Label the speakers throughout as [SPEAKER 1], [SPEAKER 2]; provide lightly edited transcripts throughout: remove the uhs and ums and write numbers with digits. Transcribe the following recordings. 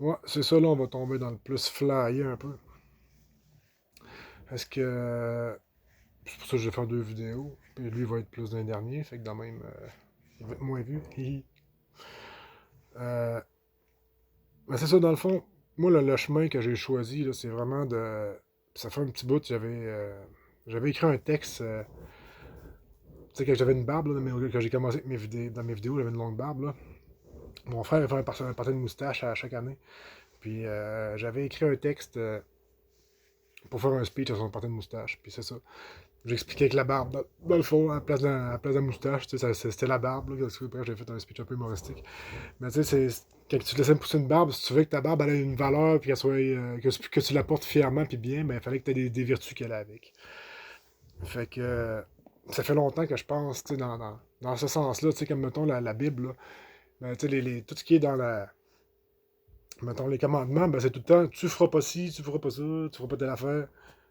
[SPEAKER 1] Ouais, c'est ça, là, on va tomber dans le plus flyé un peu. Est-ce que. C'est pour ça que je vais faire deux vidéos. Puis lui, il va être plus d'un dernier. Fait que dans même. Il va être moins vu. Hihi. Euh, mais c'est ça, dans le fond. Moi, le chemin que j'ai choisi, là, c'est vraiment de. Ça fait un petit bout, j'avais écrit un texte. Tu sais, que j'avais une barbe, là, quand j'ai commencé avec dans mes vidéos, j'avais une longue barbe, là. Mon frère, il fait un party de moustache à chaque année. Puis j'avais écrit un texte pour faire un speech à son party de moustache. Puis c'est ça. J'expliquais que la barbe, dans le fond, à la place de la moustache, tu sais, c'était la barbe. Là, bref, j'ai fait un speech un peu humoristique. Mais tu sais, quand tu te laissais pousser une barbe, si tu veux que ta barbe elle ait une valeur, puis que tu la portes fièrement, puis bien, ben, il fallait que tu aies des vertus qu'elle a avec. Fait que ça fait longtemps que je pense, tu sais, dans ce sens-là, tu sais, comme mettons la Bible, là, ben, tu sais, tout ce qui est dans mettons, les commandements, ben, c'est tout le temps, tu feras pas ci, tu feras pas ça, tu feras pas telle affaire.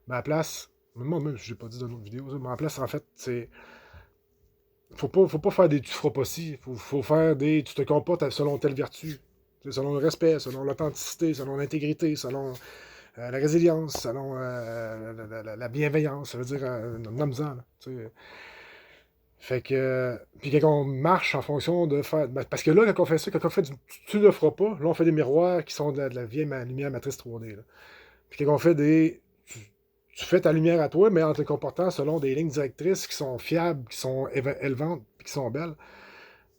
[SPEAKER 1] Mais à la place, moi même si j'ai pas dit dans une autre vidéo, ça, mais à la place, en fait, c'est faut pas faire des tu feras pas ci. Faut faire des tu te comportes selon telle vertu. Selon le respect, selon l'authenticité, selon l'intégrité, selon la résilience, selon la bienveillance. Ça veut dire, nomme-en, là, tu sais. Fait que. Puis quand on marche en fonction de faire. Parce que là, quand on fait ça, quand on fait du tu ne le feras pas, là, on fait des miroirs qui sont de la vieille lumière matrice 3D. Là. Puis quand on fait des. Tu fais ta lumière à toi, mais en te comportant selon des lignes directrices qui sont fiables, qui sont élevantes, puis qui sont belles,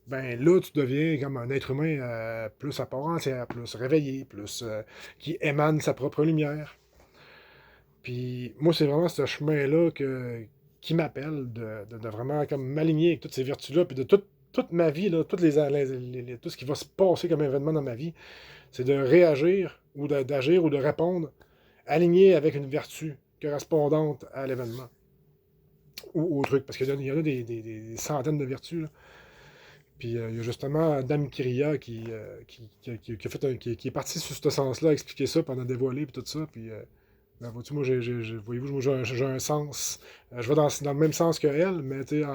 [SPEAKER 1] ben là, tu deviens comme un être humain plus à part entière, plus réveillé, plus qui émane sa propre lumière. Puis moi, c'est vraiment ce chemin-là qui m'appelle de vraiment comme m'aligner avec toutes ces vertus-là, puis de toute ma vie, là, tout ce qui va se passer comme événement dans ma vie, c'est de réagir ou d'agir ou de répondre aligné avec une vertu correspondante à l'événement ou au truc. Parce qu'il y en a des centaines de vertus. Là. Puis il y a justement Dame Kiria qui a fait qui est parti sur ce sens-là, à expliquer ça pendant dévoiler puis tout ça. Puis ben, vois-tu, moi, voyez-vous, moi, j'ai un sens. Je vais dans le même sens que elle, mais tu sais,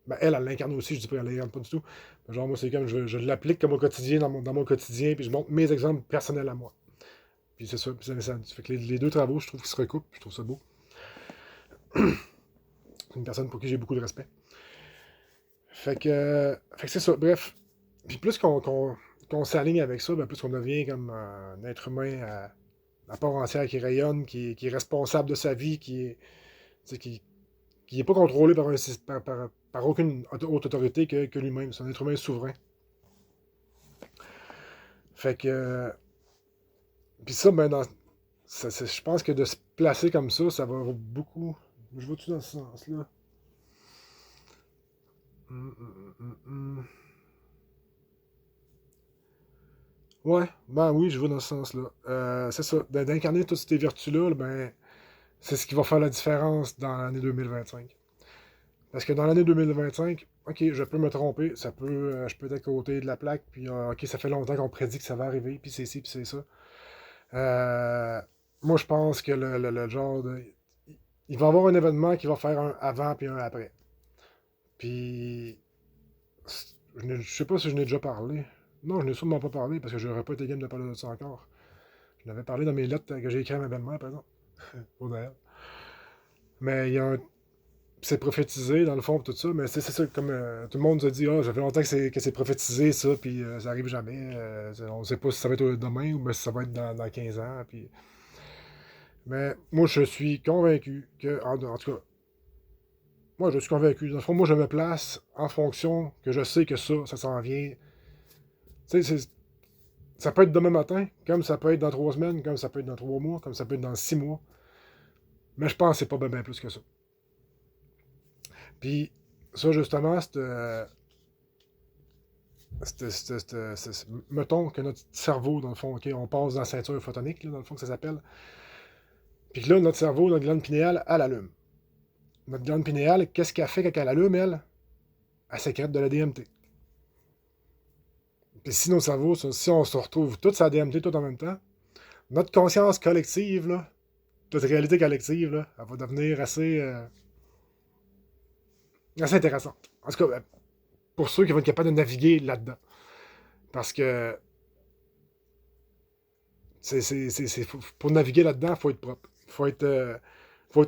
[SPEAKER 1] ben, elle l'incarne aussi, je dis pas qu'elle l'incarne pas du tout. Mais genre, moi, c'est comme je l'applique comme au quotidien, dans mon quotidien, puis je montre mes exemples personnels à moi. Puis c'est ça, puis ça fait que les deux travaux, je trouve qu'ils se recoupent, puis je trouve ça beau. C'est une personne pour qui j'ai beaucoup de respect. Fait que c'est ça, bref. Puis plus qu'on s'aligne avec ça, ben plus qu'on devient comme un être humain à part entière qui rayonne, qui est responsable de sa vie, tu sais, qui est pas contrôlé par aucune haute autorité que lui-même. C'est un être humain souverain. Fait que. Puis ça, ben, je pense que de se placer comme ça va beaucoup. Je vois-tu dans ce sens-là? Hum, hum, hum, hum. Ouais, ben oui, je vais dans ce sens-là. C'est ça, d'incarner toutes ces vertus-là, ben, c'est ce qui va faire la différence dans l'année 2025. Parce que dans l'année 2025, ok, je peux me tromper, je peux être à côté de la plaque, puis ok, ça fait longtemps qu'on prédit que ça va arriver, puis c'est ci, puis c'est ça. Euh, moi, je pense que le genre de. Il va y avoir un événement qui va faire un avant puis un après. Puis, je sais pas si je n'ai déjà parlé. Non, je n'ai sûrement pas parlé parce que j'aurais pas été game de parler de ça encore. Je l'avais parlé dans mes lettres que j'ai écrites à ma belle-mère, par exemple. Au d'ailleurs. Mais il y a un. C'est prophétisé, dans le fond, tout ça, mais c'est ça, comme tout le monde se dit, ah, ça fait longtemps que c'est prophétisé, ça, puis ça arrive jamais. On sait pas si ça va être demain ou ben, si ça va être dans 15 ans. Puis... Mais moi, je suis convaincu que, en tout cas, moi, je suis convaincu. Dans le fond, moi, je me place en fonction que je sais que ça s'en vient. Tu sais, ça peut être demain matin, comme ça peut être dans 3 semaines, comme ça peut être dans 3 mois, comme ça peut être dans 6 mois. Mais je pense que c'est pas bien plus que ça. Puis, ça, justement, mettons que notre cerveau, dans le fond, OK, on passe dans la ceinture photonique, là, dans le fond, que ça s'appelle. Puis que là, notre cerveau, notre glande pinéale, elle allume. Notre glande pinéale, qu'est-ce qu'elle fait quand elle allume, elle? Elle sécrète de la DMT. Puis si nos cerveaux, si on se retrouve toute sa DMT tout en même temps, notre conscience collective, là, notre réalité collective, là, elle va devenir assez intéressante. En tout cas, pour ceux qui vont être capables de naviguer là-dedans. Parce que Pour naviguer là-dedans, il faut être propre. Faut être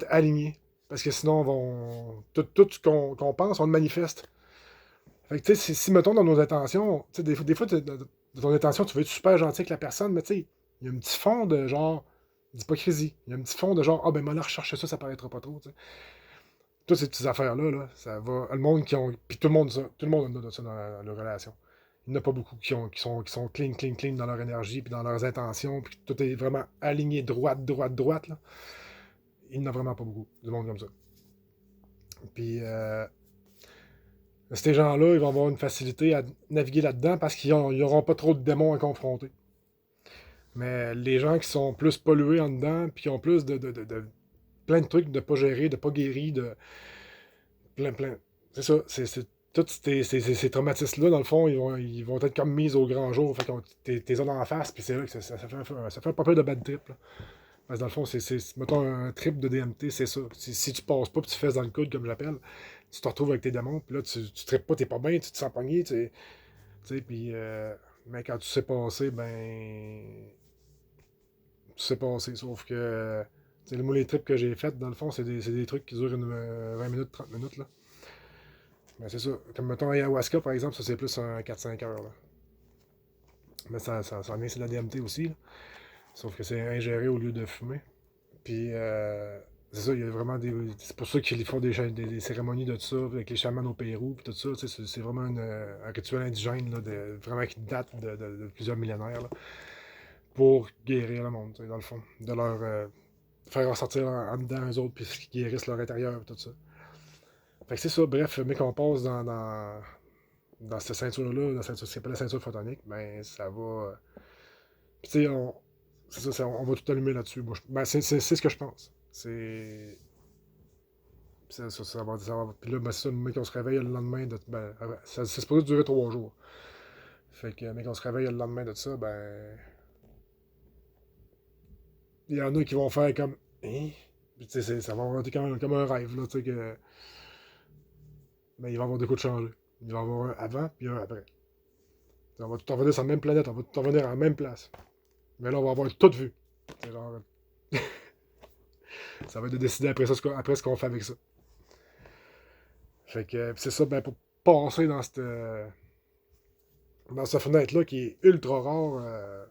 [SPEAKER 1] aligné. Parce que sinon, tout ce qu'on pense, on le manifeste. Fait que, tu sais, si, mettons, dans nos intentions, tu sais, des fois, dans ton intention, tu veux être super gentil avec la personne, mais tu sais, il y a un petit fond de genre d'hypocrisie. Il y a un petit fond de genre, ah ben, moi, là, rechercher ça, ça paraîtra pas trop, tu sais. Toutes ces petites affaires-là, là, ça va. Le monde qui ont. Puis tout le monde a ça dans leur relation. Il n'y en a pas beaucoup qui sont clean, clean, clean dans leur énergie, puis dans leurs intentions, puis que tout est vraiment aligné droite, droite, droite, là. Il n'y en a vraiment pas beaucoup, du monde comme ça. Puis, ces gens-là, ils vont avoir une facilité à naviguer là-dedans parce qu'ils n'auront pas trop de démons à confronter. Mais les gens qui sont plus pollués en dedans, puis qui ont plus de plein de trucs de pas gérer, de pas guéris, de plein. C'est ça, tous ces traumatismes-là, dans le fond, ils vont être comme mis au grand jour. Fait que t'es là dans la face, puis c'est là que ça fait un peu de bad trip. Là. Parce que dans le fond, mettons, un trip de DMT, c'est ça. Si tu passes pas, puis tu fesses dans le coude, comme j'appelle, tu te retrouves avec tes démons, puis là, tu tripes pas, t'es pas bien, tu te sens pogné, tu sais, puis... mais quand tu sais passer, ben... Tu sais passer, sauf que... Tu sais, moi, les trips que j'ai faits, dans le fond, c'est des trucs qui durent 20 minutes, 30 minutes, là. Mais c'est ça. Comme, mettons, ayahuasca, par exemple, ça, c'est plus un 4-5 heures, là. Mais ça en est, c'est de la DMT aussi, là. Sauf que c'est ingéré au lieu de fumer. Puis, c'est ça, il y a vraiment des. C'est pour ça qu'ils font des cérémonies de tout ça, avec les chamans au Pérou, puis tout ça. C'est vraiment un rituel indigène, là, vraiment qui date de plusieurs millénaires, là, pour guérir le monde, dans le fond. De leur faire ressortir en dedans eux autres, puis qu'ils guérissent leur intérieur, puis tout ça. Fait que c'est ça, bref, mais qu'on passe dans cette ceinture-là, dans ce qu'on appelle la ceinture photonique, ben, ça va. Puis, tu sais, c'est ça, on va tout allumer là-dessus. Ben, c'est ce que je pense. Ça va. Puis là, ben, c'est ça, le mec, on se réveille le lendemain de. Ben, c'est supposé durer 3 jours. Fait que, mec, on se réveille le lendemain de ça, ben. Il y en a qui vont faire comme. Hein? Puis, tu sais, ça va avoir comme un rêve, là, tu sais, que. Ben, il va y avoir des coups de changer. Il va y avoir un avant, puis un après. On va tout revenir sur la même planète, on va tout revenir à la même place. Mais là, on va avoir tout vu. C'est genre. Ça va être de décider après ça, après ce qu'on fait avec ça. Fait que c'est ça, ben, pour passer dans cette fenêtre-là qui est ultra rare,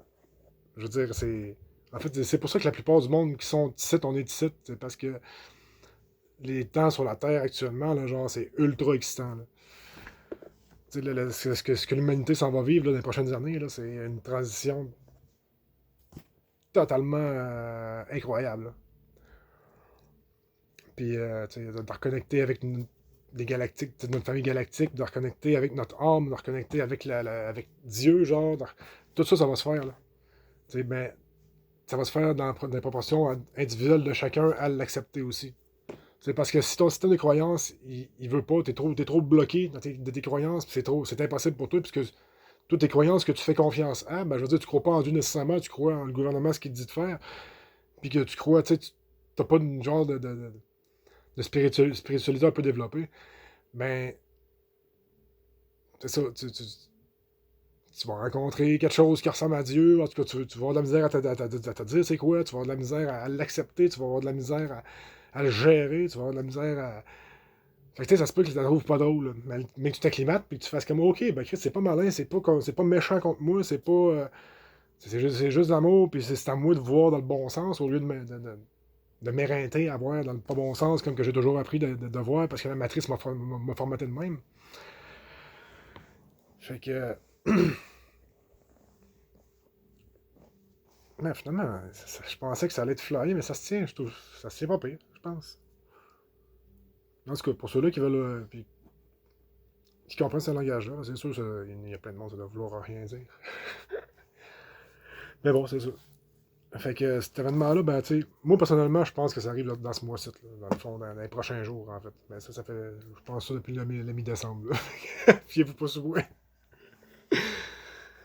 [SPEAKER 1] je veux dire, c'est. En fait, c'est pour ça que la plupart du monde qui sont ici, on est ici, c'est parce que les temps sur la Terre actuellement, là, genre, c'est ultra excitant. Là. Ce que l'humanité s'en va vivre là, dans les prochaines années, là, c'est une transition totalement incroyable. Là. Puis, de reconnecter avec les galactiques, notre famille galactique, de reconnecter avec notre âme, de reconnecter avec, avec Dieu, genre. Tout ça, ça va se faire. Là. Ben, ça va se faire dans des proportions individuelles de chacun à l'accepter aussi. C'est parce que si ton système de croyance, il veut pas, t'es trop bloqué dans tes croyances, c'est impossible pour toi, puisque toutes tes croyances que tu fais confiance à, ben, je veux dire, tu crois pas en Dieu nécessairement, tu crois en le gouvernement, ce qu'il te dit de faire, puis que tu crois, tu sais, t'as pas une genre de spiritualité un peu développée, ben, c'est ça, tu vas rencontrer quelque chose qui ressemble à Dieu, en tout cas, tu vas avoir de la misère à te dire c'est quoi, tu vas avoir de la misère à l'accepter, tu vas avoir de la misère à le gérer, tu vas avoir de la misère à. Fait que tu sais, ça se peut que tu la trouves pas drôle, là. Mais que tu t'acclimates puis que tu fasses comme OK, ben Chris, c'est pas malin, c'est pas méchant contre moi, c'est pas. C'est juste de l'amour, puis c'est à moi de voir dans le bon sens au lieu de m'éreinter à voir dans le pas bon sens, comme que j'ai toujours appris de voir parce que la matrice m'a formaté de même. Fait que. Mais finalement, je pensais que ça allait être flyé, mais ça se tient, je trouve. Ça se tient pas pire, je pense. En tout cas, pour ceux-là qui veulent. Puis qui comprennent ce langage-là, c'est sûr qu'il y a plein de monde qui doit vouloir rien dire. Mais bon, c'est ça. Fait que cet événement-là, ben, tu sais, moi personnellement, je pense que ça arrive dans ce mois-ci, dans le fond, dans les prochains jours, en fait. Ben, ça fait, je pense ça depuis le mi-décembre, là. Fiez-vous pas sur moi.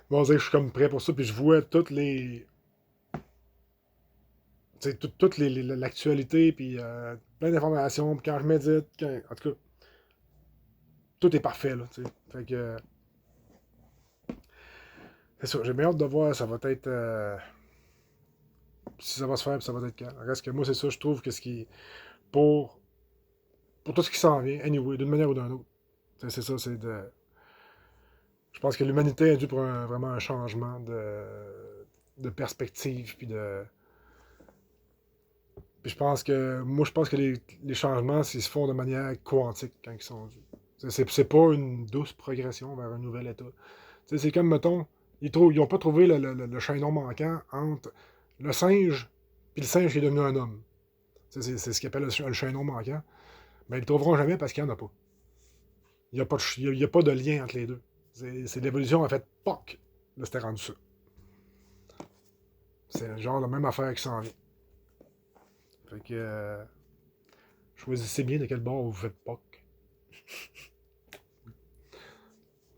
[SPEAKER 1] Bon, je suis comme prêt pour ça, puis je vois toutes les. Tu sais, toute l'actualité, puis plein d'informations, puis quand je médite, en tout cas, tout est parfait, là, tu sais. Fait que. C'est ça, j'ai bien hâte de voir, ça va être. si ça va se faire, puis ça va être quand. Reste que moi, c'est ça, je trouve que ce qui. Pour, pour tout ce qui s'en vient, anyway, d'une manière ou d'une autre. C'est ça, c'est de. Je pense que l'humanité est due pour vraiment un changement de perspective, puis de. Puis je pense que. Moi, je pense que les changements, ils se font de manière quantique quand ils sont dus. C'est pas une douce progression vers un nouvel état. C'est comme, mettons, ils n'ont pas trouvé le chaînon manquant entre le singe puis le singe qui est devenu un homme. C'est ce qu'ils appellent le chaînon manquant. Mais ils le trouveront jamais parce qu'il n'y en a pas. Il n'y a, pas de il y a pas de lien entre les deux. C'est l'évolution en fait, POC. Là, c'était rendu ça. C'est le genre de même affaire qui s'en vient. Fait que choisissez bien de quel bord vous faites POC.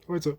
[SPEAKER 1] Ouais, ça.